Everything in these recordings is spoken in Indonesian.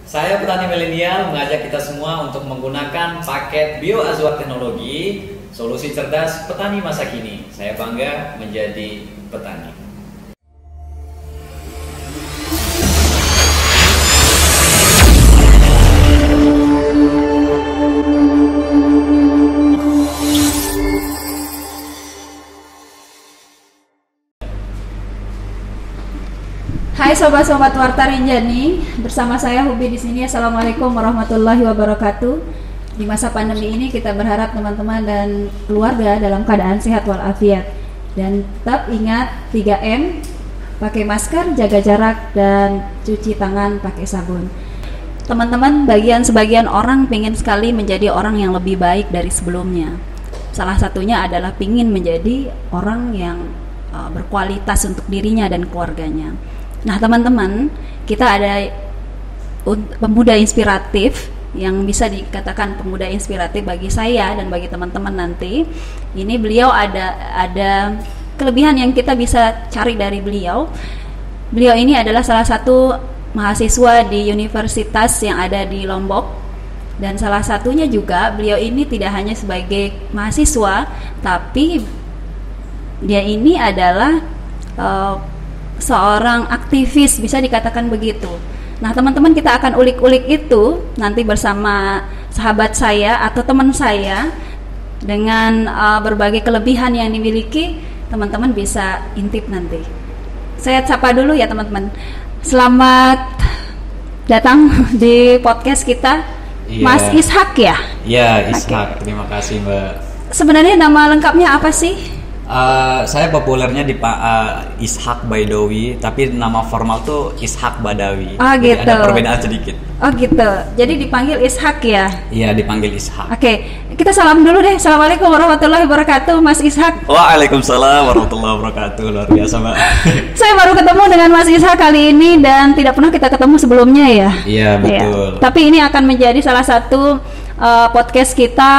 Saya petani milenial mengajak kita semua untuk menggunakan paket Bioazwar Teknologi, solusi cerdas petani masa kini. Saya bangga menjadi petani. Hai sobat-sobat Warta Rinjani, bersama saya Hubi di sini. Assalamualaikum warahmatullahi wabarakatuh. Di masa pandemi ini kita berharap teman-teman dan keluarga dalam keadaan sehat walafiat. Dan tetap ingat 3M, pakai masker, jaga jarak, dan cuci tangan pakai sabun. Teman-teman, sebagian orang pengen sekali menjadi orang yang lebih baik dari sebelumnya. Salah satunya adalah pengen menjadi orang yang berkualitas untuk dirinya dan keluarganya. Nah teman-teman, kita ada pemuda inspiratif yang bisa dikatakan pemuda inspiratif bagi saya dan bagi teman-teman nanti. Ini beliau ada kelebihan yang kita bisa cari dari beliau. Beliau ini adalah salah satu mahasiswa di universitas yang ada di Lombok. Dan salah satunya juga beliau ini tidak hanya sebagai mahasiswa, tapi dia ini adalah seorang aktivis, bisa dikatakan begitu. Nah teman-teman, kita akan ulik-ulik itu nanti bersama sahabat saya atau teman saya. Dengan berbagai kelebihan yang dimiliki, teman-teman bisa intip nanti. Saya sapa dulu ya teman-teman. Selamat datang di podcast kita. Mas Ishak ya? Iya, Ishak. Okay. Terima kasih Mbak. Sebenarnya nama lengkapnya apa sih? Saya populernya di Ishak Baidowi, tapi nama formal tuh Ishak Badawi. Oh gitu. Jadi ada perbedaan sedikit. Oh gitu. Jadi dipanggil Ishak ya? Iya, dipanggil Ishak. Oke, kita salam dulu deh. Assalamualaikum warahmatullahi wabarakatuh, Mas Ishak. Waalaikumsalam warahmatullahi wabarakatuh. Luar biasa Mbak. Saya baru ketemu dengan Mas Ishak kali ini dan tidak pernah kita ketemu sebelumnya ya. Iya betul. Ya. Tapi ini akan menjadi salah satu podcast kita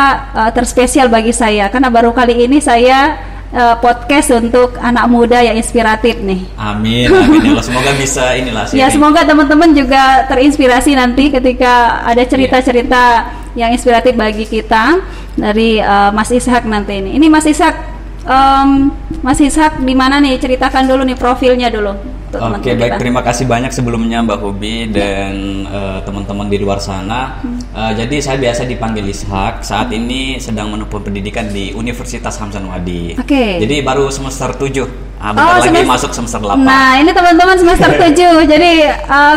terspesial bagi saya karena baru kali ini saya podcast untuk anak muda yang inspiratif nih. Amin, amin. Ya, semoga bisa inilah. Ya, semoga teman-teman juga terinspirasi nanti ketika ada cerita-cerita yang inspiratif bagi kita dari Mas Ishak nanti ini. Ini Mas Ishak, Mas Ishak di mana nih? Ceritakan dulu nih profilnya dulu. Oke, baik. Terima kasih banyak sebelumnya Mbak Hubi dan teman-teman di luar sana. Jadi saya biasa dipanggil Ishak. Saat ini sedang menempuh pendidikan di Universitas Hamzanwadi. Oke. Jadi baru semester 7. Bentar lagi masuk semester 8. Nah, ini teman-teman semester 7. Jadi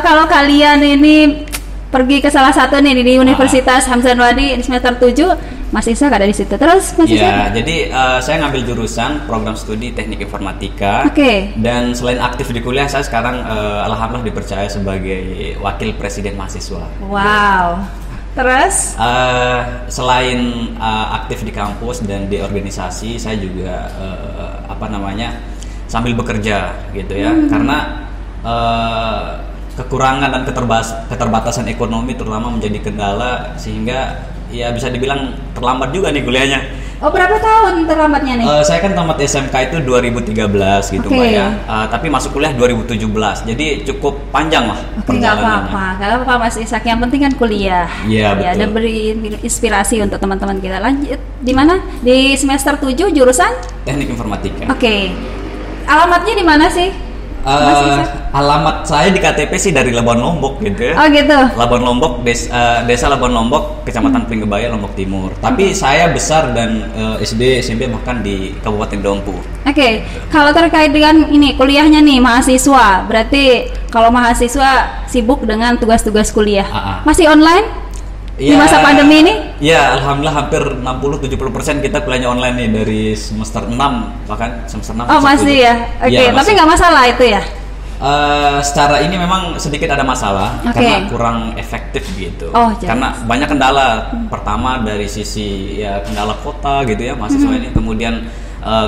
kalau kalian ini pergi ke salah satu nih di Universitas Hamzanwadi di semester 7, Mas Ishak ada di situ. Terus Mas Ishak? Ya, jadi saya ngambil jurusan program studi teknik informatika. Oke. Dan selain aktif di kuliah, saya sekarang alhamdulillah dipercaya sebagai wakil presiden mahasiswa. Wow. Terus? Selain aktif di kampus dan di organisasi, saya juga sambil bekerja gitu ya. Karena kekurangan dan keterbatasan ekonomi terutama menjadi kendala, sehingga ya bisa dibilang terlambat juga nih kuliahnya. Oh, berapa tahun terlambatnya nih? Saya kan tamat SMK itu 2013 gitu Mbak ya. Tapi masuk kuliah 2017. Jadi cukup panjang lah perjalanannya. Gak apa-apa Mas Ishak, yang penting kan kuliah. Iya betul. Dan beri inspirasi untuk teman-teman kita. Lanjut di mana? Di semester 7 jurusan? Teknik informatika. Oke. Alamatnya di mana sih? Alamat saya di KTP sih dari Labuan Lombok gitu ya. Oh gitu. Labuan Lombok, desa Labuan Lombok, Kecamatan Pringgebaya, Lombok Timur. Tapi saya besar dan SD, SMP bahkan di Kabupaten Dompu. Oke. Kalau terkait dengan ini kuliahnya nih mahasiswa, berarti kalau mahasiswa sibuk dengan tugas-tugas kuliah. Masih online? Di masa pandemi ini? Ya, alhamdulillah hampir 60-70% kita kuliahnya online nih dari semester 6 bahkan semester 6. Oh masih 7. Ya? Oke, tapi nggak masalah itu ya? Secara ini memang sedikit ada masalah karena kurang efektif gitu. Karena banyak kendala. Pertama dari sisi ya kendala kota gitu ya mahasiswa ini, kemudian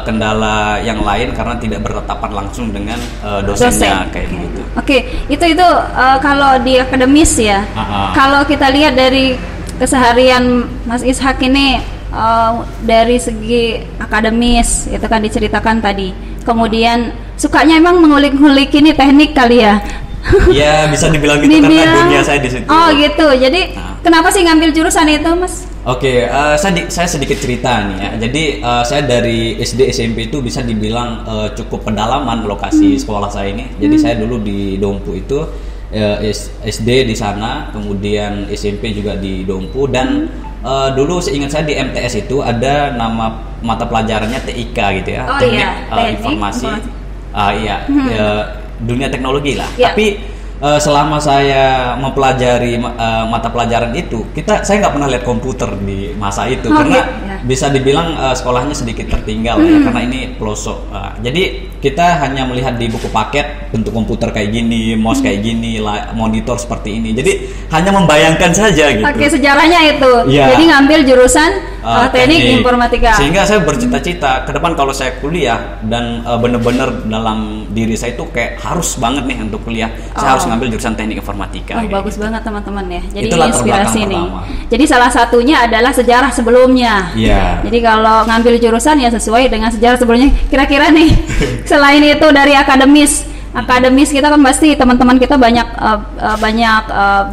kendala yang lain karena tidak bertatapan langsung dengan dosennya kayak gitu. Oke, itu kalau di akademis ya. Kalau kita lihat dari keseharian Mas Ishak ini dari segi akademis itu kan diceritakan tadi. Kemudian sukanya emang mengulik-ngulik ini teknik kali ya. Ya bisa dibilang gitu karena dunia saya di situ. Oh gitu. Jadi kenapa sih ngambil jurusan itu, Mas? Oke, saya sedikit cerita nih ya. Jadi saya dari SD SMP itu bisa dibilang cukup pedalaman lokasi sekolah saya ini. Jadi saya dulu di Dompu itu SD di sana, kemudian SMP juga di Dompu, dan dulu seingat saya di MTS itu ada nama mata pelajarannya TIK gitu ya, teknik informasi, dunia teknologi lah. Tapi selama saya mempelajari mata pelajaran itu, saya nggak pernah lihat komputer di masa itu karena bisa dibilang sekolahnya sedikit tertinggal ya, karena ini pelosok. Jadi kita hanya melihat di buku paket bentuk komputer kayak gini, mouse kayak gini, monitor seperti ini. Jadi hanya membayangkan saja gitu. Oke, sejarahnya itu. Jadi ngambil jurusan teknik informatika. Sehingga saya bercita-cita ke depan kalau saya kuliah dan benar-benar dalam diri saya itu kayak harus banget nih untuk kuliah. Saya harus ngambil jurusan teknik informatika. Bagus banget teman-teman ya. Jadi itulah inspirasi nih. Pertama. Jadi salah satunya adalah sejarah sebelumnya. Jadi kalau ngambil jurusan ya sesuai dengan sejarah sebelumnya. Kira-kira nih selain itu dari akademis kita kan pasti teman-teman kita banyak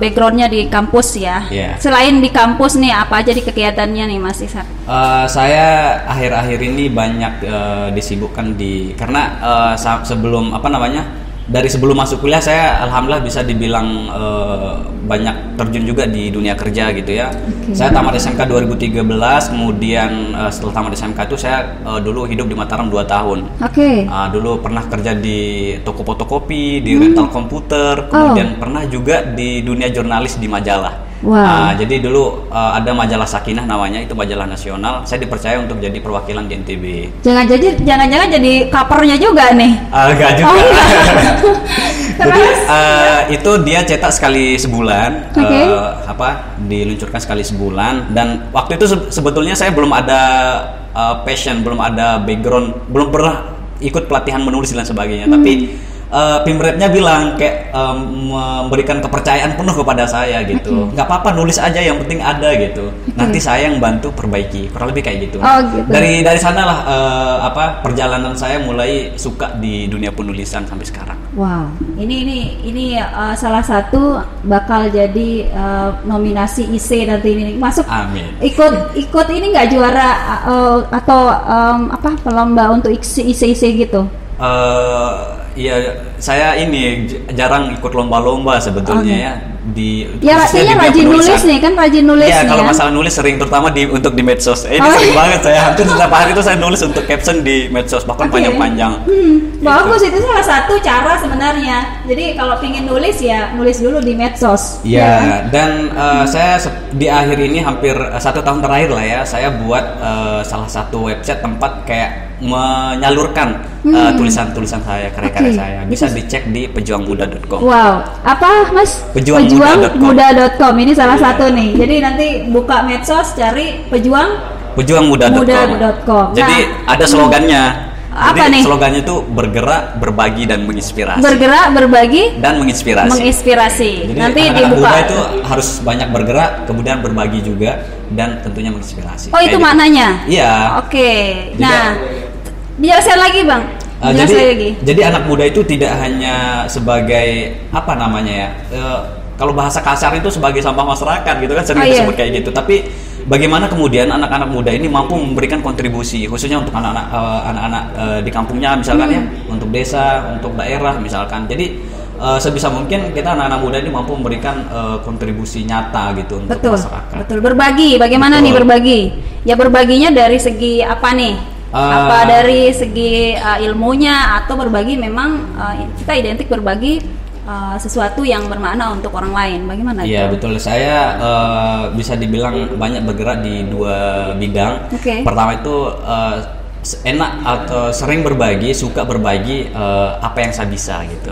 backgroundnya di kampus ya. Selain di kampus nih apa aja di kegiatannya nih Mas Ishak? Saya akhir-akhir ini banyak disibukkan karena dari sebelum masuk kuliah saya alhamdulillah bisa dibilang banyak terjun juga di dunia kerja gitu ya. Saya tamat SMK 2013, kemudian setelah tamat SMK itu saya dulu hidup di Mataram 2 tahun. Dulu pernah kerja di toko fotokopi, di rental komputer, kemudian pernah juga di dunia jurnalis di majalah. Jadi dulu ada majalah Sakinah namanya, itu majalah nasional. Saya dipercaya untuk jadi perwakilan di NTB. Jangan-jangan jadi covernya juga nih? Enggak juga. Jadi itu dia cetak sekali sebulan, diluncurkan sekali sebulan. Dan waktu itu sebetulnya saya belum ada passion, belum ada background, belum pernah ikut pelatihan menulis dan sebagainya. Tapi Pimretnya bilang kayak memberikan kepercayaan penuh kepada saya gitu. Nggak apa-apa nulis aja, yang penting ada gitu. Nanti saya yang bantu perbaiki, kurang lebih kayak gitu. Gitu. Dari sanalah perjalanan saya mulai suka di dunia penulisan sampai sekarang. Wow, ini salah satu bakal jadi nominasi IC nanti ini masuk. Amin. Ikut ini nggak juara atau pelomba untuk IC gitu? Iya, saya ini jarang ikut lomba-lomba sebetulnya ya. Artinya rajin nulis nih kan, rajin nulis. Iya, kalau masalah nulis sering, terutama untuk di medsos. Ini sering banget saya, hampir setiap hari itu saya nulis untuk caption di medsos, bahkan panjang-panjang. Gitu. Bagus, itu salah satu cara sebenarnya. Jadi kalau pingin nulis ya nulis dulu di medsos. Iya, dan saya di akhir ini hampir 1 tahun terakhir lah ya, saya buat salah satu website tempat kayak menyalurkan tulisan-tulisan saya, karya-karya saya. Bisa dicek di pejuangmuda.com. Wow, apa Mas? Pejuangmuda.com. Ini salah satu nih. Jadi nanti buka medsos, cari pejuangmuda.com. Jadi ada slogannya. Apa Jadi nih? Slogannya itu bergerak, berbagi, dan menginspirasi. Bergerak, berbagi, dan menginspirasi. Jadi nanti anak-anak dibuka. muda itu harus banyak bergerak, kemudian berbagi juga, dan tentunya menginspirasi. Oh, itu maknanya? Iya. Oke. Nah, jelaskan lagi Bang. Jadi anak muda itu tidak hanya sebagai apa namanya ya, kalau bahasa kasar itu sebagai sampah masyarakat gitu kan, sering disebut kayak gitu. Tapi bagaimana kemudian anak-anak muda ini mampu memberikan kontribusi, khususnya untuk anak-anak di kampungnya misalkan ya, untuk desa, untuk daerah misalkan. Jadi sebisa mungkin kita anak-anak muda ini mampu memberikan kontribusi nyata gitu untuk masyarakat. Betul. Berbagi. Bagaimana nih berbagi? Ya berbaginya dari segi apa nih? Apa dari segi ilmunya, atau berbagi memang kita identik berbagi sesuatu yang bermakna untuk orang lain? Bagaimana? Iya betul, saya bisa dibilang banyak bergerak di 2 bidang. Pertama itu enak atau sering berbagi, suka berbagi apa yang saya bisa gitu.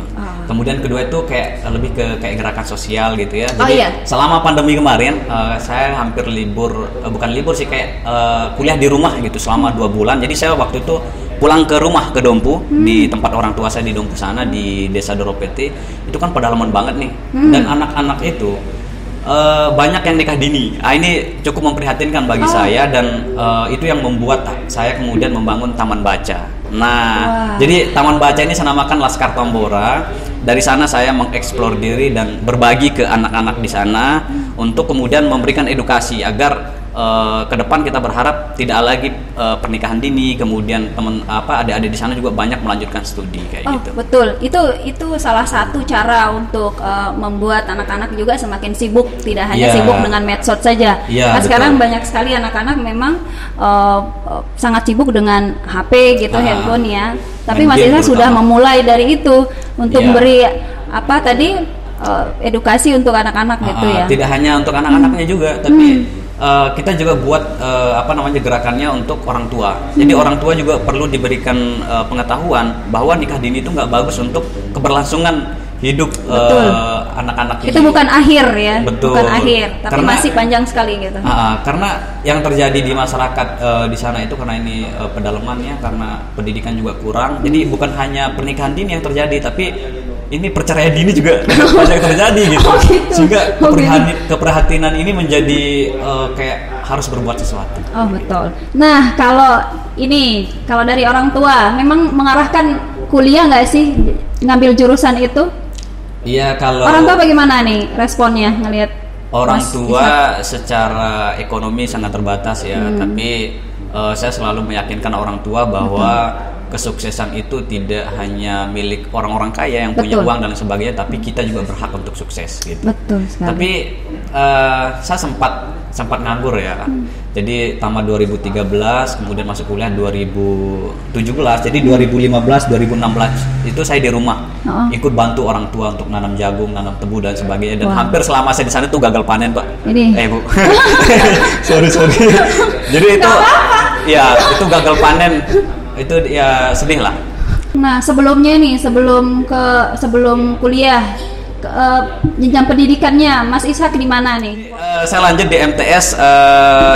Kemudian kedua itu kayak lebih ke kayak gerakan sosial gitu ya. Jadi selama pandemi kemarin saya hampir bukan libur sih, kayak kuliah di rumah gitu selama 2 bulan. Jadi saya waktu itu pulang ke rumah ke Dompu, di tempat orang tua saya di Dompu sana, di Desa Doropeti. Itu kan pedalaman banget nih. Dan anak-anak itu banyak yang nikah dini. Ini cukup memprihatinkan bagi saya, dan itu yang membuat saya kemudian membangun taman baca. Nah, jadi Taman Baca ini saya namakan Laskar Tambora. Dari sana saya mengeksplor diri dan berbagi ke anak-anak di sana untuk kemudian memberikan edukasi agar ke depan kita berharap tidak lagi pernikahan dini, kemudian adik-adik di sana juga banyak melanjutkan studi kayak gitu. Betul, itu salah satu cara untuk membuat anak-anak juga semakin sibuk, tidak hanya sibuk dengan medsos saja. Nah, sekarang banyak sekali anak-anak memang sangat sibuk dengan HP gitu, handphone ya. Tapi Mas Ishak sudah memulai dari itu untuk memberi edukasi untuk anak-anak gitu ya. Tidak hanya untuk anak-anaknya juga, tapi kita juga buat gerakannya untuk orang tua. Jadi orang tua juga perlu diberikan pengetahuan bahwa nikah dini itu nggak bagus untuk keberlangsungan hidup anak-anak ini. Itu bukan akhir ya. Betul. Bukan akhir, tapi masih panjang sekali gitu. Karena yang terjadi di masyarakat di sana itu karena ini pedalamannya, karena pendidikan juga kurang. Jadi bukan hanya pernikahan dini yang terjadi, tapi ini perceraian dini juga banyak terjadi gitu. Sehingga keprihatinan ini menjadi kayak harus berbuat sesuatu. Oh betul. Nah kalau dari orang tua memang mengarahkan kuliah nggak sih ngambil jurusan itu? Iya, kalau orang tua bagaimana nih responnya ngelihat orang tua secara ekonomi sangat terbatas ya, tapi saya selalu meyakinkan orang tua bahwa kesuksesan itu tidak hanya milik orang-orang kaya yang punya uang dan sebagainya, tapi kita juga berhak untuk sukses gitu. Betul sekali. Tapi saya sempat nganggur ya. Jadi tamat 2013, kemudian masuk kuliah 2017. Jadi 2015, 2016 itu saya di rumah ikut bantu orang tua untuk nanam jagung, nanam tebu dan sebagainya. Dan hampir selama saya di sana tuh gagal panen, Pak. Bu. sorry. Jadi itu itu gagal panen. Itu ya sedih lah. Nah sebelumnya nih sebelum kuliah jenjang pendidikannya Mas Ishak di mana nih? Saya lanjut di MTS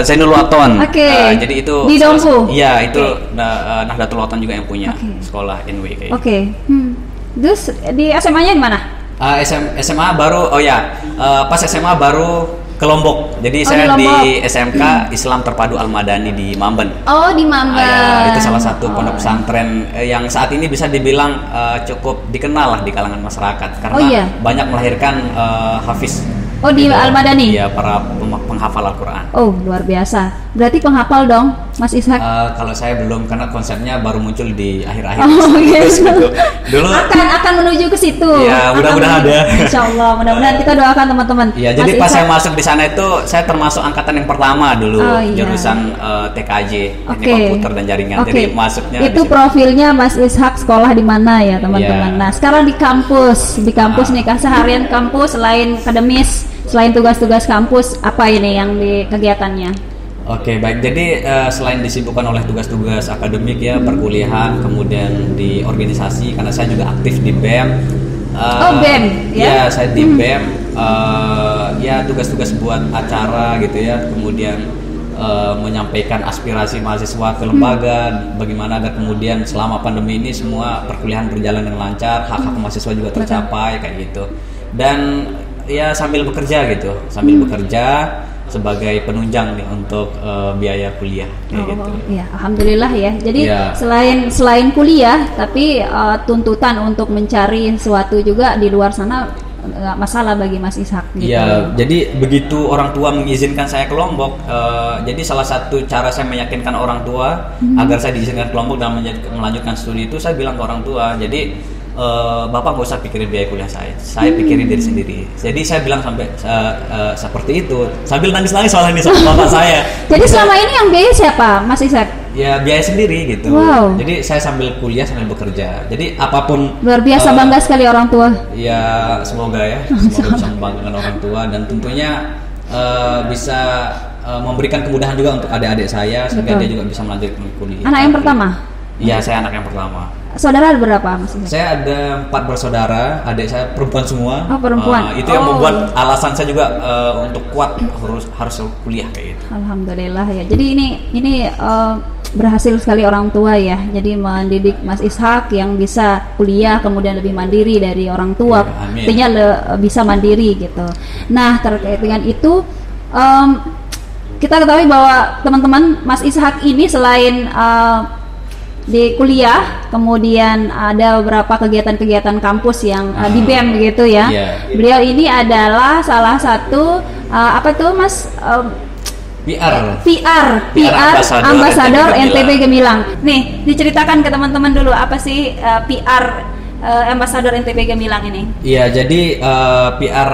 Zainul Waton. Jadi itu di Dongsu. Iya itu Nahdlatul Waton juga yang punya sekolah NW kayak. Terus di SMA-nya di mana? SMA baru pas SMA baru ke Lombok. Jadi saya di SMK Islam Terpadu Al-Madani di Mamben. Oh, di Mamben. Itu salah satu pondok pesantren yang saat ini bisa dibilang cukup dikenal lah di kalangan masyarakat karena banyak melahirkan hafiz. Oh, di Al-Madani? Iya, para penghafal Al-Quran. Oh, luar biasa. Berarti penghafal dong, Mas Ishak? Kalau saya belum, karena konsepnya baru muncul di akhir-akhir. Dulu akan menuju ke situ. Iya, mudah-mudahan ada. Insya Allah, mudah-mudahan kita doakan teman-teman. Iya, jadi pas saya masuk di sana itu, saya termasuk angkatan yang pertama dulu, jurusan TKJ, Teknik Komputer dan Jaringan. Jadi masuknya. Itu profilnya Mas Ishak sekolah di mana ya, teman-teman? Nah, sekarang di kampus nih, keseharian kampus selain akademis. Selain tugas-tugas kampus, apa ini yang di kegiatannya? Oke, baik. Jadi selain disibukkan oleh tugas-tugas akademik ya, perkuliahan, kemudian di organisasi, karena saya juga aktif di BEM. BEM ya? Ya, saya di BEM. Tugas-tugas buat acara gitu ya, kemudian menyampaikan aspirasi mahasiswa ke lembaga, bagaimana agar kemudian selama pandemi ini semua perkuliahan berjalan dengan lancar, hak-hak mahasiswa juga tercapai kayak gitu. Dan ya sambil bekerja sebagai penunjang nih untuk biaya kuliah kayak gitu. Ya, alhamdulillah ya. Jadi selain kuliah, tapi tuntutan untuk mencari sesuatu juga di luar sana nggak masalah bagi Mas Ishak. Gitu. Ya, jadi begitu orang tua mengizinkan saya ke Lombok, jadi salah satu cara saya meyakinkan orang tua agar saya diizinkan ke Lombok dan melanjutkan studi itu, saya bilang ke orang tua, jadi Bapak nggak usah pikirin biaya kuliah saya pikirin diri sendiri. Jadi saya bilang sampai seperti itu sambil nangis-nangis soal ini sama bapak saya. Jadi selama ini yang biaya siapa, Mas Ishak? Ya biaya sendiri gitu. Wow. Jadi saya sambil kuliah sambil bekerja. Jadi apapun. Luar biasa bangga sekali orang tua. Ya semoga bisa membanggakan orang tua dan tentunya bisa memberikan kemudahan juga untuk adik-adik saya sehingga dia juga bisa melanjutkan kuliah. Anak yang pertama? Iya, saya anak yang pertama. Saudara berapa maksudnya? Saya ada 4 bersaudara, adik saya perempuan semua. Oh, perempuan. Itu yang membuat alasan saya juga untuk kuat harus kuliah kayak gitu. Alhamdulillah ya. Jadi ini berhasil sekali orang tua ya. Jadi mendidik Mas Ishak yang bisa kuliah kemudian lebih mandiri dari orang tua. Ya, artinya bisa mandiri gitu. Nah, terkait dengan itu kita ketahui bahwa teman-teman Mas Ishak ini selain di kuliah, kemudian ada beberapa kegiatan-kegiatan kampus yang di BEM begitu ya. Beliau ini adalah salah satu apa tuh Mas? PR Ambassador NTB Gemilang. Nih, diceritakan ke teman-teman dulu apa sih PR Ambassador NTB Gemilang ini? Iya, jadi PR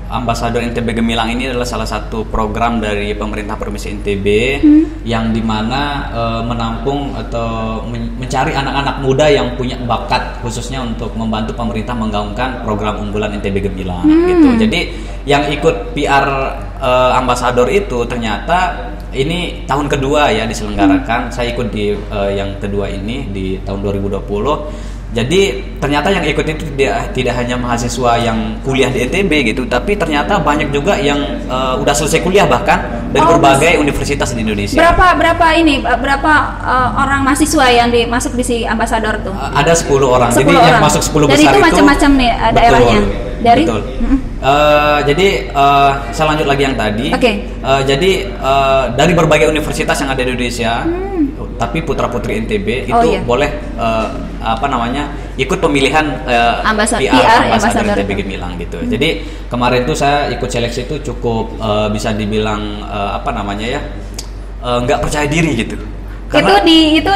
Ambassador NTB Gemilang ini adalah salah satu program dari pemerintah Provinsi NTB yang dimana menampung atau mencari anak-anak muda yang punya bakat, khususnya untuk membantu pemerintah menggaungkan program unggulan NTB Gemilang gitu. Jadi yang ikut PR Ambassador itu ternyata ini tahun kedua ya diselenggarakan. Saya ikut di yang kedua ini di tahun 2020. Jadi ternyata yang ikut itu tidak hanya mahasiswa yang kuliah di NTB gitu, tapi ternyata banyak juga yang udah selesai kuliah bahkan dari berbagai universitas di Indonesia. Berapa orang mahasiswa yang masuk di si Ambassador tuh? Ada 10 orang. 10 Jadi orang. yang masuk 10 besar dari itu macam-macam nih daerahnya. Dari betul. Jadi saya lanjut lagi yang tadi. Jadi dari berbagai universitas yang ada di Indonesia, tapi putra-putri NTB itu boleh ikut pemilihan PR Ambassador NTB Gemilang gitu. Jadi kemarin tuh saya ikut seleksi itu cukup bisa dibilang nggak percaya diri gitu. Karena itu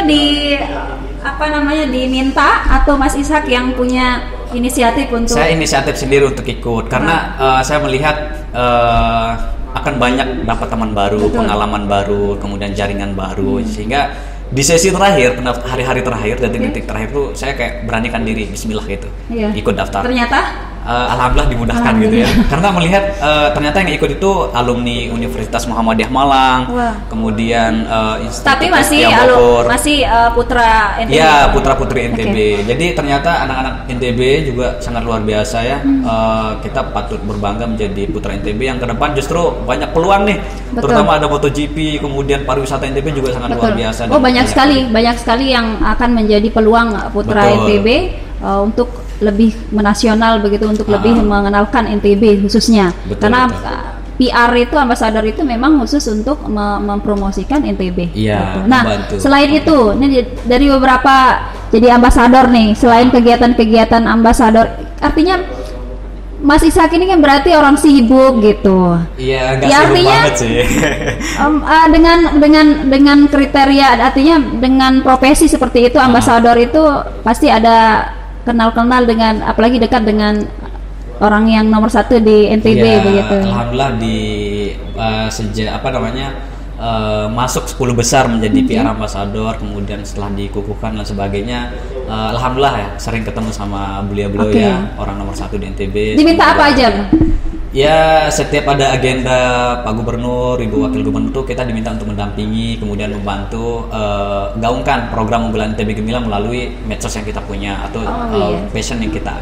diminta atau Mas Ishak yang punya inisiatif untuk? Saya inisiatif sendiri untuk ikut karena saya melihat akan banyak dapat teman baru, pengalaman baru, kemudian jaringan baru, sehingga di sesi terakhir, hari-hari terakhir, detik-detik terakhir tuh saya kayak beranikan diri, Bismillah gitu, ikut daftar. Ternyata? Alhamdulillah dimudahkan gitu ya. Karena melihat ternyata yang ikut itu alumni Universitas Muhammadiyah Malang, kemudian tapi masih putra NTB. Iya, putra-putri NTB. Jadi ternyata anak-anak NTB juga sangat luar biasa ya. Kita patut berbangga menjadi putra NTB yang ke depan justru banyak peluang nih. Terutama ada MotoGP, kemudian pariwisata NTB juga sangat luar biasa. Banyak sekali yang akan menjadi peluang putra NTB untuk lebih menasional begitu, untuk lebih mengenalkan NTB khususnya. Karena PR itu Ambassador itu memang khusus untuk mempromosikan NTB. Iya. Nah, selain itu, ini dari beberapa jadi Ambassador nih, selain kegiatan-kegiatan Ambassador, artinya Mas Ishak ini kan berarti orang sibuk gitu. Iya, nggak sibuk banget sih. Dengan kriteria, artinya dengan profesi seperti itu, Ambassador itu pasti ada kenal-kenal dengan, apalagi dekat dengan orang yang nomor 1 di NTB begitu. Alhamdulillah sejak masuk 10 besar menjadi PR Ambassador, kemudian setelah dikukuhkan dan sebagainya, alhamdulillah ya sering ketemu sama beliau-beliau ya, orang nomor 1 di NTB. Diminta apa aja? Ya, setiap ada agenda Pak Gubernur, Ibu Wakil Gubernur itu kita diminta untuk mendampingi, kemudian membantu gaungkan program unggulan NTB Gemilang melalui medsos yang kita punya atau passion yang kita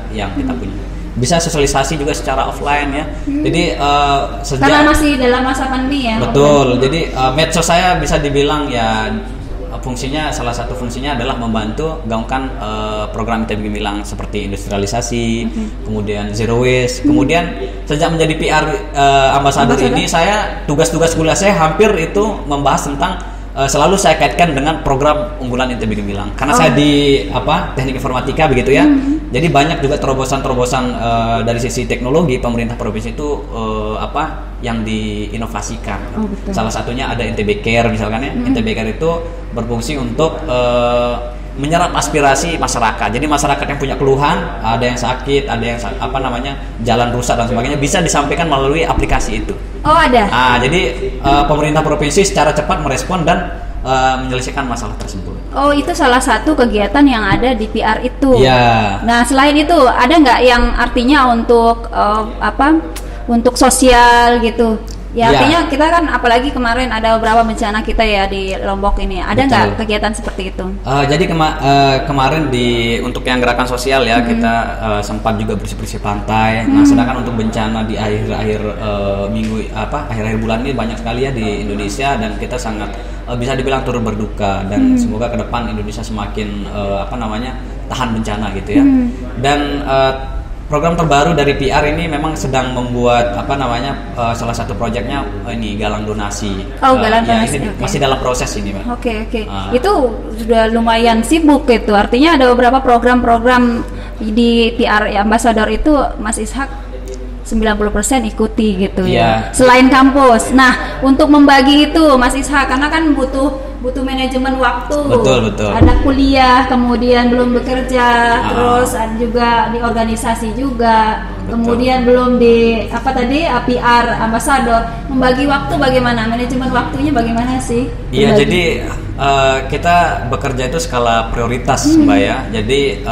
punya. Bisa sosialisasi juga secara offline ya. Jadi karena masih dalam masa pandemi ya. Betul. Jadi medsos saya bisa dibilang ya salah satu fungsinya adalah membantu gaungkan program NTB Gemilang seperti industrialisasi, kemudian zero waste. Kemudian sejak menjadi PR Ambassador ini, saya tugas-tugas kuliah saya hampir itu membahas tentang selalu saya kaitkan dengan program unggulan NTB Gemilang. Karena saya di teknik informatika begitu ya. Jadi banyak juga terobosan-terobosan dari sisi teknologi pemerintah provinsi itu yang diinovasikan. Salah satunya ada NTB Care misalkan ya. NTB Care itu berfungsi untuk menyerap aspirasi masyarakat. Jadi masyarakat yang punya keluhan, ada yang sakit, ada yang jalan rusak dan sebagainya, bisa disampaikan melalui aplikasi itu. Ada. Jadi pemerintah provinsi secara cepat merespon dan menyelesaikan masalah tersebut. Itu salah satu kegiatan yang ada di PR itu. Iya. Nah, selain itu ada nggak yang artinya untuk untuk sosial gitu? Ya, artinya kita kan apalagi kemarin ada beberapa bencana kita ya di Lombok ini. Ada nggak kegiatan seperti itu? Jadi kemarin untuk yang gerakan sosial ya, kita sempat juga bersih-bersih pantai. Nah, sedangkan untuk bencana di akhir-akhir akhir-akhir bulan ini banyak sekali ya di Indonesia, dan kita sangat bisa dibilang turut berduka, dan semoga ke depan Indonesia semakin tahan bencana gitu ya. Dan program terbaru dari PR ini memang sedang membuat salah satu proyeknya ini galang donasi. Galang donasi. Ini masih dalam proses ini, Mbak. Oke. Itu sudah lumayan sibuk itu. Artinya ada beberapa program-program di PR Ambassador itu Mas Ishak 90% ikuti gitu ya. Selain kampus. Nah, untuk membagi itu Mas Ishak, karena kan butuh manajemen waktu. Betul. Ada kuliah, kemudian belum bekerja, terus ada juga di organisasi juga. Betul. Kemudian belum di PR Ambassador. Membagi waktu bagaimana? Manajemen waktunya bagaimana sih? Iya, jadi kita bekerja itu skala prioritas, Mbak ya. Jadi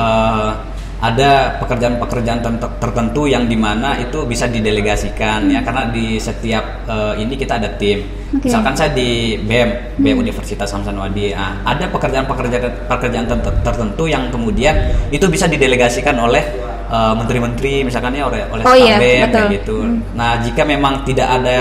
ada pekerjaan-pekerjaan tertentu yang dimana itu bisa didelegasikan ya, karena di setiap ini kita ada tim. Misalkan saya di BEM Universitas Hamsanwadi, ada pekerjaan tertentu yang kemudian itu bisa didelegasikan oleh menteri-menteri, misalkan ya oleh BEM kayak gitu. Nah, jika memang tidak ada,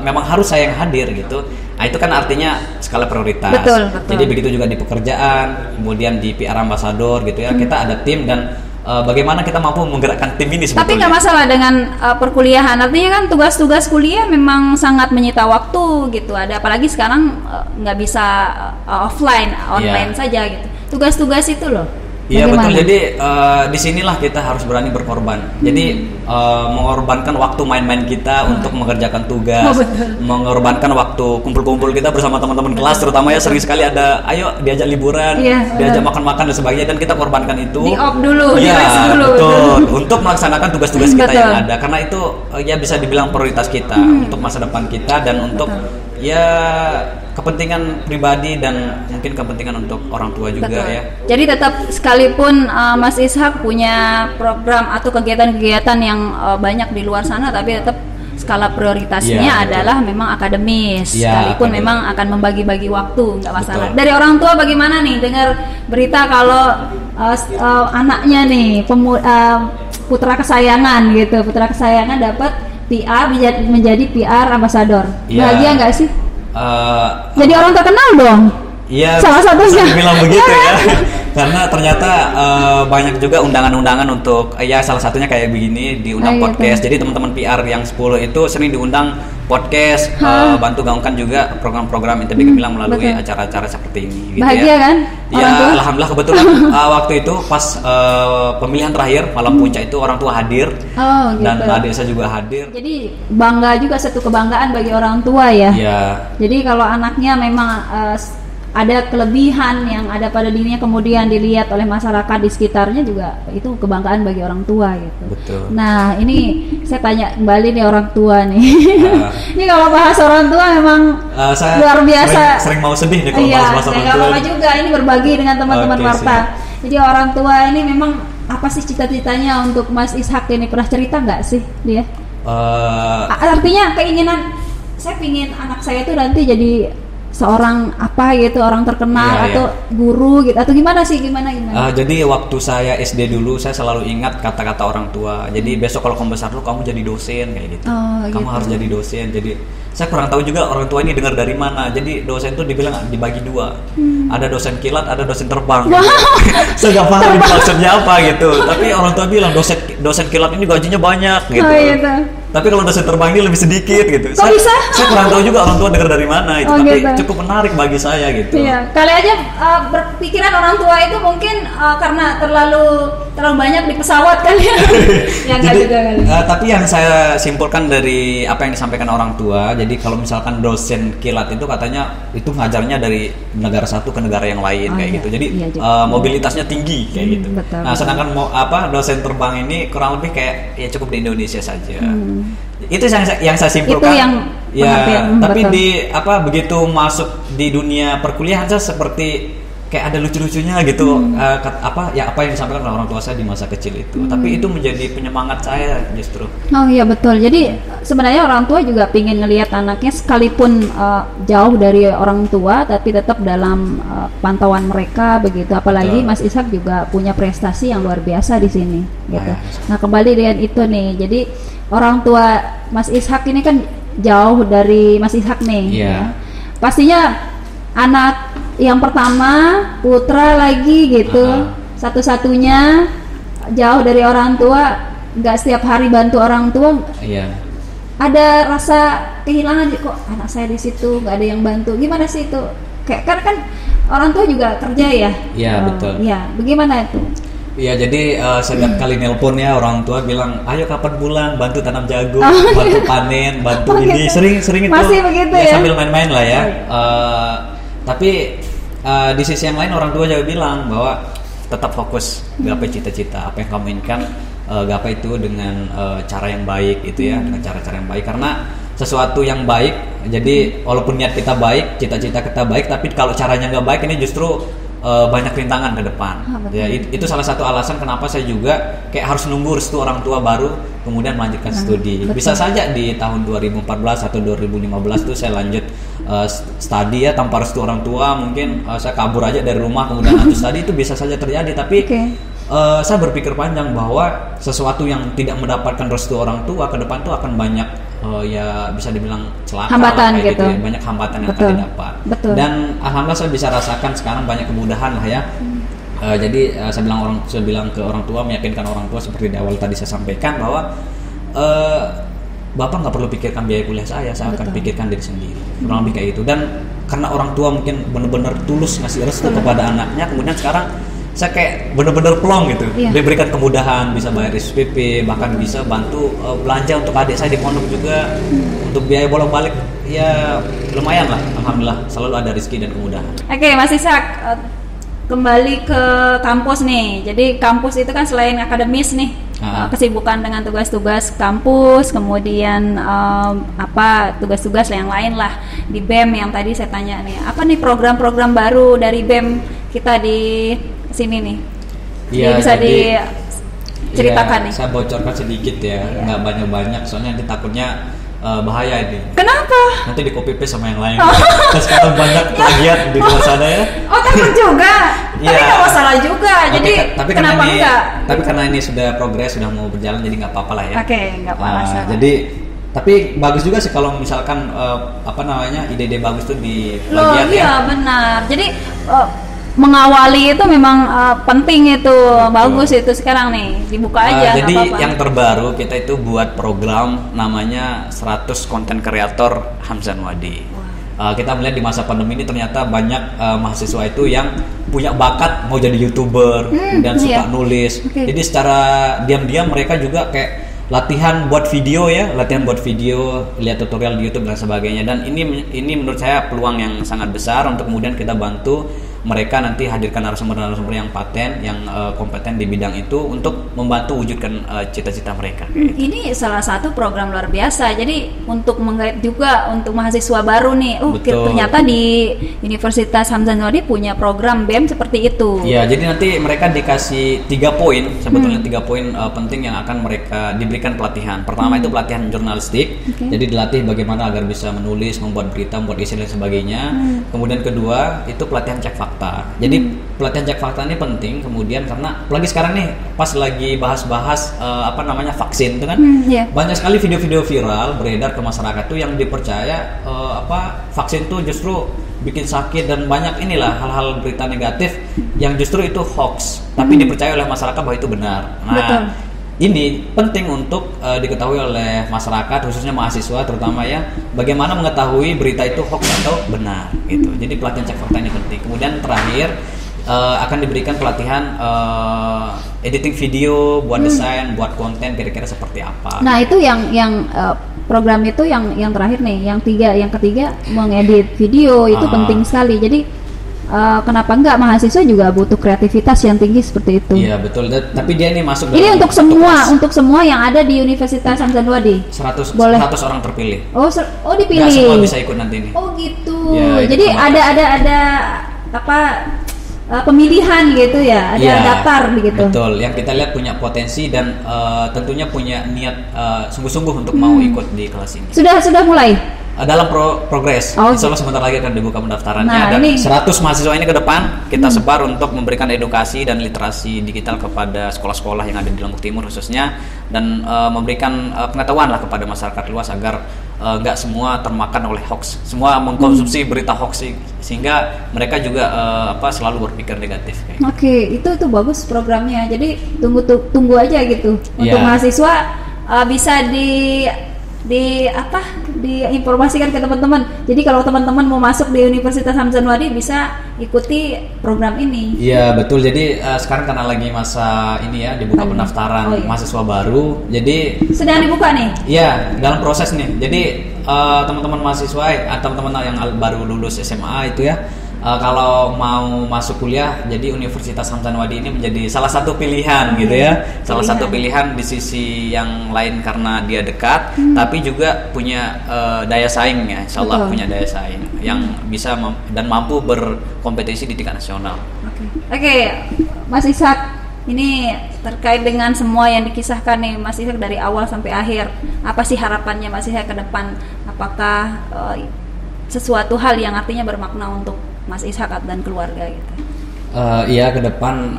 memang harus saya yang hadir gitu. Nah, itu kan artinya skala prioritas. Betul. Jadi begitu juga di pekerjaan, kemudian di PR Ambassador gitu ya, kita ada tim dan bagaimana kita mampu menggerakkan tim ini sebetulnya. Tapi nggak masalah dengan perkuliahan, artinya kan tugas-tugas kuliah memang sangat menyita waktu gitu. Ada apalagi sekarang nggak bisa offline, online saja gitu. Tugas-tugas itu loh. Iya betul. Jadi disinilah kita harus berani berkorban. Jadi mengorbankan waktu main-main kita untuk mengerjakan tugas, mengorbankan waktu kumpul-kumpul kita bersama teman-teman kelas, terutama ya sering sekali ada, ayo diajak liburan, diajak makan-makan dan sebagainya, dan kita korbankan itu. Di off dulu, di rest dulu. Betul. Untuk melaksanakan tugas-tugas kita yang ada, karena itu ya bisa dibilang prioritas kita untuk masa depan kita dan untuk ya kepentingan pribadi dan mungkin kepentingan untuk orang tua juga. Ya. Jadi tetap sekalipun Mas Ishak punya program atau kegiatan-kegiatan yang banyak di luar sana, tapi tetap skala prioritasnya adalah memang akademis. Sekalipun memang akan membagi-bagi waktu, nggak masalah. Dari orang tua bagaimana nih dengar berita kalau anaknya nih putra kesayangan gitu, putra kesayangan dapat PR menjadi PR Ambassador. Bahagia nggak sih? Jadi orang terkenal dong. Iya. Salah satunya. Bilang begitu ya. Karena ternyata banyak juga undangan-undangan untuk salah satunya kayak begini, diundang podcast. Jadi teman-teman PR yang 10 itu sering diundang podcast, bantu gaungkan juga program-program ITB Gemilang melalui acara-acara seperti ini gitu. Bahagia kan? Ya, alhamdulillah kebetulan waktu itu pas pemilihan terakhir malam puncak itu orang tua hadir. Gitu. Dan adik saya juga hadir. Jadi bangga juga, satu kebanggaan bagi orang tua ya. Jadi kalau anaknya memang ada kelebihan yang ada pada dirinya kemudian dilihat oleh masyarakat di sekitarnya, juga itu kebanggaan bagi orang tua gitu. Betul. Nah, ini saya tanya kembali nih orang tua nih. Ini kalau bahas orang tua memang luar biasa. Sering mau sedih nih kalau bahas orang tua. Iya, apa-apa juga ini berbagi dengan teman-teman Warta. Jadi orang tua ini memang apa sih cita-citanya untuk Mas Ishak ini, pernah cerita nggak sih dia? Artinya keinginan saya pingin anak saya itu nanti jadi seorang apa gitu, orang terkenal atau guru gitu, atau gimana sih, gimana? Jadi waktu saya SD dulu saya selalu ingat kata-kata orang tua. Jadi besok kalau kamu besar kamu jadi dosen kayak gitu. Kamu harus jadi dosen. Jadi saya kurang tahu juga orang tua ini dengar dari mana. Jadi dosen itu dibilang dibagi dua. Ada dosen kilat, ada dosen terbang. Saya nggak paham maksudnya apa gitu. Tapi orang tua bilang dosen kilat ini gajinya banyak gitu. Tapi kalau dosen terbang ini lebih sedikit gitu. Saya kurang tahu juga orang tua dengar dari mana itu. Tapi cukup menarik bagi saya gitu. Iya. Kali aja berpikiran orang tua itu mungkin karena terlalu banyak di pesawat kali ya. Jadi, juga kali. Tapi yang saya simpulkan dari apa yang disampaikan orang tua, jadi kalau misalkan dosen kilat itu katanya itu ngajarnya dari negara satu ke negara yang lain kayak gitu. Jadi mobilitasnya tinggi kayak gitu. Nah, sedangkan dosen terbang ini kurang lebih kayak ya cukup di Indonesia saja. Itu yang saya simpulkan. Itu yang tapi begitu masuk di dunia perkuliahan saya seperti kayak ada lucu-lucunya gitu. Apa yang disampaikan oleh orang tua saya di masa kecil itu. Tapi itu menjadi penyemangat saya justru. Oh iya betul. Jadi sebenarnya orang tua juga pingin ngelihat anaknya sekalipun jauh dari orang tua, tapi tetap dalam pantauan mereka begitu. Apalagi Mas Ishak juga punya prestasi yang luar biasa di sini gitu. Nah, kembali dengan itu nih. Jadi orang tua Mas Ishak ini kan jauh dari Mas Ishak nih. Ya. Pastinya anak yang pertama, putra lagi gitu, satu-satunya jauh dari orang tua, nggak setiap hari bantu orang tua, iya. Ada rasa kehilangan kok anak saya di situ nggak ada yang bantu. Gimana sih itu? Kayak kan orang tua juga kerja ya. Iya betul. Iya, bagaimana itu? Iya, jadi setiap kali nelpon ya orang tua bilang, ayo kapan pulang, bantu tanam jagung, bantu panen, bantu ini, gitu. sering itu. Masih begitu ya? Sambil main-main lah ya. Tapi di sisi yang lain orang tua juga bilang bahwa tetap fokus gapai cita-cita, apa yang kamu inginkan, gapai itu dengan cara yang baik gitu ya, dengan cara-cara yang baik, karena sesuatu yang baik, jadi walaupun niat kita baik, cita-cita kita baik, tapi kalau caranya nggak baik ini justru banyak rintangan ke depan. Ya, itu salah satu alasan kenapa saya juga kayak harus nunggu restu orang tua baru kemudian melanjutkan studi. Bisa saja di tahun 2014 atau 2015 tuh saya lanjut studi ya tanpa restu orang tua, mungkin saya kabur aja dari rumah kemudian lanjut studi, itu bisa saja terjadi. Tapi saya berpikir panjang bahwa sesuatu yang tidak mendapatkan restu orang tua ke depan tuh akan banyak ya bisa dibilang celaka, hambatan lah, gitu. Ya. Banyak hambatan yang akan didapat. Dan alhamdulillah saya bisa rasakan sekarang banyak kemudahan lah ya. Jadi saya bilang ke orang tua, meyakinkan orang tua seperti di awal tadi saya sampaikan bahwa Bapak nggak perlu pikirkan biaya kuliah saya akan pikirkan diri sendiri. Kurang lebih kayak itu. Dan karena orang tua mungkin benar-benar tulus ngasih restu kepada anaknya, kemudian sekarang saya kayak bener-bener plong gitu, diberikan kemudahan, bisa bayar SPP, bahkan bisa bantu belanja untuk adik saya di pondok juga, untuk biaya bolak-balik ya lumayan lah, alhamdulillah selalu ada rezeki dan kemudahan. Oke, Mas Ishak, kembali ke kampus nih. Jadi kampus itu kan selain akademis nih, kesibukan dengan tugas-tugas kampus, kemudian tugas-tugas yang lain lah di BEM yang tadi saya tanya nih. Apa nih program-program baru dari BEM kita di sini nih? Ya, bisa diceritakan nih. Saya bocorkan sedikit ya, nggak banyak-banyak, soalnya nanti takutnya bahaya ini. Kenapa? Nanti di copy paste sama yang lain. Sekarang banyak plagiat di luar sana ya. Oh, takut juga. Tapi nggak masalah juga. Jadi tapi kenapa enggak? Tapi karena ini sudah progres, sudah mau berjalan, jadi nggak apa-apa lah ya. Oke, nggak masalah. Jadi tapi bagus juga sih kalau misalkan ide-ide bagus tuh di plagiat ya. Iya benar. Jadi mengawali itu memang penting itu. Betul. Bagus itu sekarang nih dibuka aja. Jadi apa-apa. Yang terbaru kita itu buat program namanya 100 Content Creator Hamzan Wadi. Kita melihat di masa pandemi ini ternyata banyak mahasiswa itu yang punya bakat mau jadi YouTuber dan suka nulis. Jadi secara diam-diam mereka juga kayak latihan buat video, lihat tutorial di YouTube dan sebagainya. Dan ini menurut saya peluang yang sangat besar untuk kemudian kita bantu mereka nanti hadirkan narasumber-narasumber yang paten, yang kompeten di bidang itu untuk membantu wujudkan cita-cita mereka. Ini salah satu program luar biasa. Jadi untuk menggait juga untuk mahasiswa baru nih. Ternyata di Universitas Hamzan Wadi punya program BEM seperti itu. Ya, jadi nanti mereka dikasih 3 poin, sebetulnya 3 poin penting yang akan mereka diberikan pelatihan. Pertama itu pelatihan jurnalistik. Jadi dilatih bagaimana agar bisa menulis, membuat berita, membuat isi dan sebagainya. Kemudian kedua itu pelatihan cek fakta. Jadi pelatihan cek fakta ini penting kemudian karena apalagi sekarang nih pas lagi bahas-bahas vaksin itu kan banyak sekali video-video viral beredar ke masyarakat tuh yang dipercaya vaksin tuh justru bikin sakit dan banyak hal-hal berita negatif yang justru itu hoax tapi dipercaya oleh masyarakat bahwa itu benar. Nah, betul. Ini penting untuk diketahui oleh masyarakat khususnya mahasiswa terutama ya bagaimana mengetahui berita itu hoax atau benar gitu. Jadi pelatihan cek fakta ini penting. Kemudian terakhir akan diberikan pelatihan editing video, buat desain, buat konten kira-kira seperti apa. Nah, itu yang program itu yang terakhir nih, yang ketiga mengedit video itu penting sekali. Jadi kenapa enggak mahasiswa juga butuh kreativitas yang tinggi seperti itu. Iya betul. Tapi dia ini masuk. Ini untuk semua yang ada di Universitas Hamzan Wadi. 100 orang terpilih. Oh dipilih. Nggak semua bisa ikut nanti ini. Oh gitu. Ya, jadi ada pemilihan gitu ya, ada daftar begitu. Betul. Yang kita lihat punya potensi dan tentunya punya niat sungguh-sungguh untuk mau ikut di kelas ini. Sudah mulai. dalam progres. Insya Allah sebentar lagi akan dibuka pendaftarannya. Dan 100 mahasiswa ini ke depan kita sebar untuk memberikan edukasi dan literasi digital kepada sekolah-sekolah yang ada di Lombok Timur khususnya, dan memberikan pengetahuan lah kepada masyarakat luas agar nggak semua termakan oleh hoax, semua mengkonsumsi berita hoax, sehingga mereka juga selalu berpikir negatif. Oke, itu bagus programnya. Jadi tunggu aja gitu untuk mahasiswa bisa diinformasikan ke teman-teman. Jadi kalau teman-teman mau masuk di Universitas Hamzah Anwadi bisa ikuti program ini. Iya betul. Jadi sekarang karena lagi masa ini ya, dibuka pendaftaran mahasiswa baru. Jadi sedang dibuka nih. Iya, dalam proses nih. Jadi teman-teman mahasiswa atau teman-teman yang baru lulus SMA itu ya, kalau mau masuk kuliah, jadi Universitas Hamzah Anwadi ini menjadi salah satu pilihan gitu ya. Salah satu pilihan di sisi yang lain karena dia dekat, tapi juga punya daya saing ya. Insyaallah punya daya saing yang bisa dan mampu berkompetisi di tingkat nasional. Oke, Mas Ishak, ini terkait dengan semua yang dikisahkan nih Mas Ishak dari awal sampai akhir. Apa sih harapannya Mas Ishak ke depan? Apakah sesuatu hal yang artinya bermakna untuk Mas Ishak dan keluarga gitu? Iya, ke depan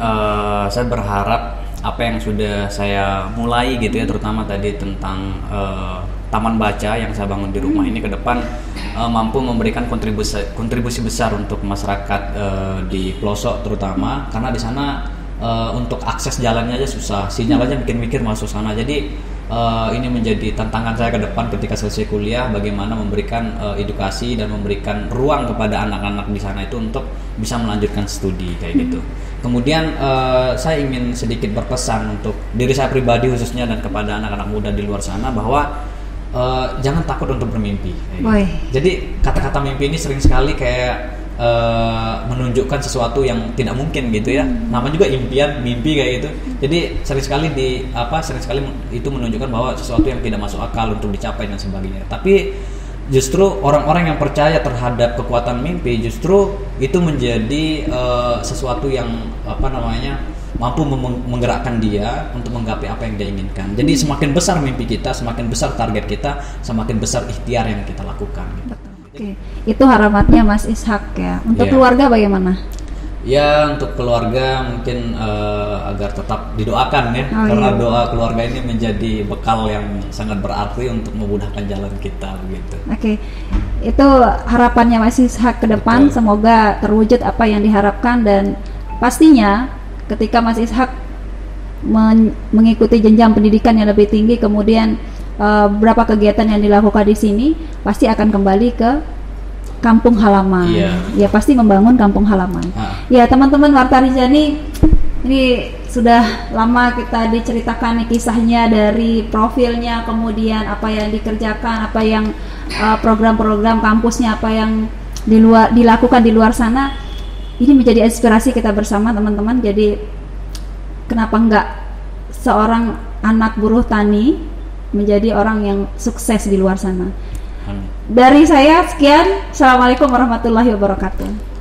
saya berharap apa yang sudah saya mulai gitu ya, terutama tadi tentang taman baca yang saya bangun di rumah ini ke depan mampu memberikan kontribusi besar untuk masyarakat di pelosok terutama, karena di sana untuk akses jalannya aja susah, sinyal aja bikin mikir masuk sana. Jadi ini menjadi tantangan saya ke depan ketika selesai kuliah, bagaimana memberikan edukasi dan memberikan ruang kepada anak-anak di sana itu untuk bisa melanjutkan studi kayak gitu. Kemudian saya ingin sedikit berpesan untuk diri saya pribadi khususnya dan kepada anak-anak muda di luar sana bahwa jangan takut untuk bermimpi. Jadi kata-kata mimpi ini sering sekali kayak menunjukkan sesuatu yang tidak mungkin gitu ya. Namanya juga impian, mimpi kayak gitu. Jadi sering sekali itu menunjukkan bahwa sesuatu yang tidak masuk akal untuk dicapai dan sebagainya. Tapi justru orang-orang yang percaya terhadap kekuatan mimpi, justru itu menjadi sesuatu yang mampu menggerakkan dia untuk menggapai apa yang dia inginkan. Jadi semakin besar mimpi kita, semakin besar target kita, semakin besar ikhtiar yang kita lakukan. Oke, itu harapannya Mas Ishak ya. Untuk keluarga bagaimana? Ya, untuk keluarga mungkin agar tetap didoakan ya, karena doa keluarga ini menjadi bekal yang sangat berarti untuk memudahkan jalan kita begitu. Oke, itu harapannya Mas Ishak ke depan. Betul. Semoga terwujud apa yang diharapkan, dan pastinya ketika Mas Ishak mengikuti jenjang pendidikan yang lebih tinggi, kemudian beberapa kegiatan yang dilakukan di sini pasti akan kembali ke kampung halaman. Ya pasti membangun kampung halaman. Ya teman-teman Warta Rinjani, ini sudah lama kita diceritakan nih kisahnya dari profilnya, kemudian apa yang dikerjakan, apa yang program-program kampusnya, apa yang dilakukan di luar sana. Ini menjadi inspirasi kita bersama teman-teman. Jadi kenapa enggak seorang anak buruh tani menjadi orang yang sukses di luar sana. Dari saya sekian. Assalamualaikum warahmatullahi wabarakatuh.